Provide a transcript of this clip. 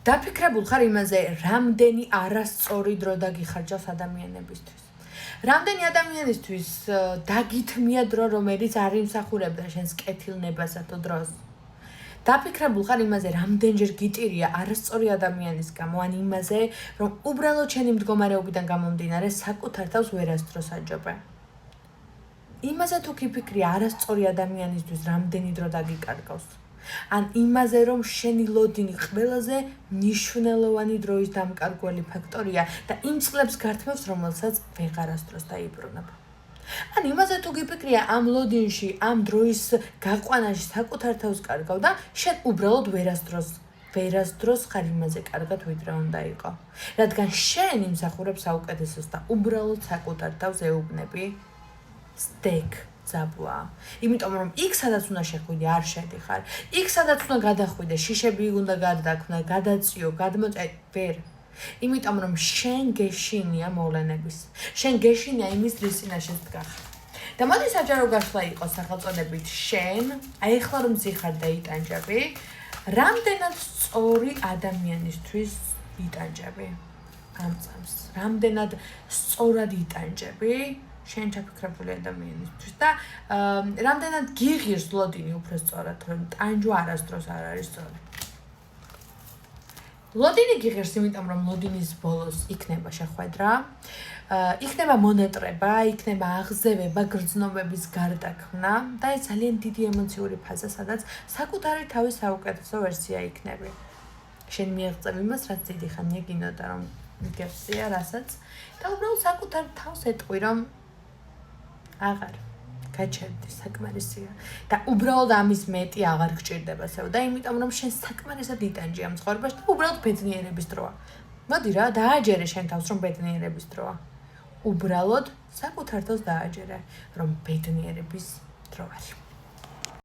დაფიქრებულ ხარ იმაზე, რამდენი არასწორი დრო დაგიხარჯავს ადამიანებისთვის. რამდენი ადამიანისთვის დაგითმია დრო, რომელიც არ იმსახურებდა შენს კეთილნებასა თუ დროს. დაფიქრებულ ხარ იმაზე, რამდენჯერ გიტირია არასწორი ადამიანის გამო, ან იმაზე, რომ უბრალოდ შენი მდგომარეობიდან გამომდინარე საკუთარ თავს ვერასდროს აჯობე. იმაზე თუ გიფიქრია არასწორი ადამიანისთვის რამდენი დრო დაგიკარგავს. ან იმაზე, რომ შენი ლოდინი ყველაზე მნიშვნელოვანი დროის დამკარგველი ფაქტორია და იმ წლებს გართმევს, რომელსაც ვეღარასდროს დაიბრუნებ. ან იმაზე თუ გიფიქრია ამ ლოდინში, ამ დროის გაყვანაში საკუთარ თავს კარგავ და შენ უბრალოდ ვერასდროს ხარ იმაზე კარგად, ვიდრე უნდა იყო. რადგან შენ იმსახურებ საუკეთესოს და უბრალოდ საკუთარ თავს ეუბნები სტეკ ძაბვა. იმიტომ რომ იქ სადაც უნდა შეხვიდე, არ შედიხარ. იქ სადაც უნდა გადახვიდე, შიშები უნდა გადაქმნა, გადაწიო, გადმოწე, ვერ. იმიტომ რომ შენ გეშინია მოვლენების. შენ გეშინია იმის რის წინაშე დგახარ. და მოდი საჯარო გასვლა იყოს სახელწოდებით შენ, აი ახლა რომ ზიხარ და იტანჯები, რამდენად სწორი ადამიანისთვის იტანჯები ამ წამს. რამდენად სწორად იტანჯები შენ ჩაფიქრებული ადამიანისთვის და რამდენად გიღირს ლოდინი უფრო სწორად, რომ ტანჯვა არასდროს არ არის სწორი. ლოდინი გიღირს, იმიტომ რომ ლოდინის ბოლოს იქნება შეხვედრა, იქნება მონატრება, იქნება აღზევება, გრძნობების გარდაქმნა და ეს ძალიან დიდი ემოციური ფაზა, სადაც საკუთარი თავის საუკეთესო ვერსია იქნება. შენ მიაღწევ იმას, რაც დიდი ხანია გინდოდა რომ მიგეცია, რასაც და უბრალოდ საკუთარ თავს ეტყვი, რომ აღარ გაჩერდი, საკმარისია და უბრალოდ ამის მეტი აღარ გჭირდება სევ და იმიტომ რომ შენ საკმარისად იტანჯი ამ ცხოვრებაში და უბრალოდ ბედნიერების დროა. მოდი რა, დააჯერე შენ თავს, რომ ბედნიერების დროა. უბრალოდ საკუთარ თავს დააჯერე, რომ ბედნიერების დრო არის.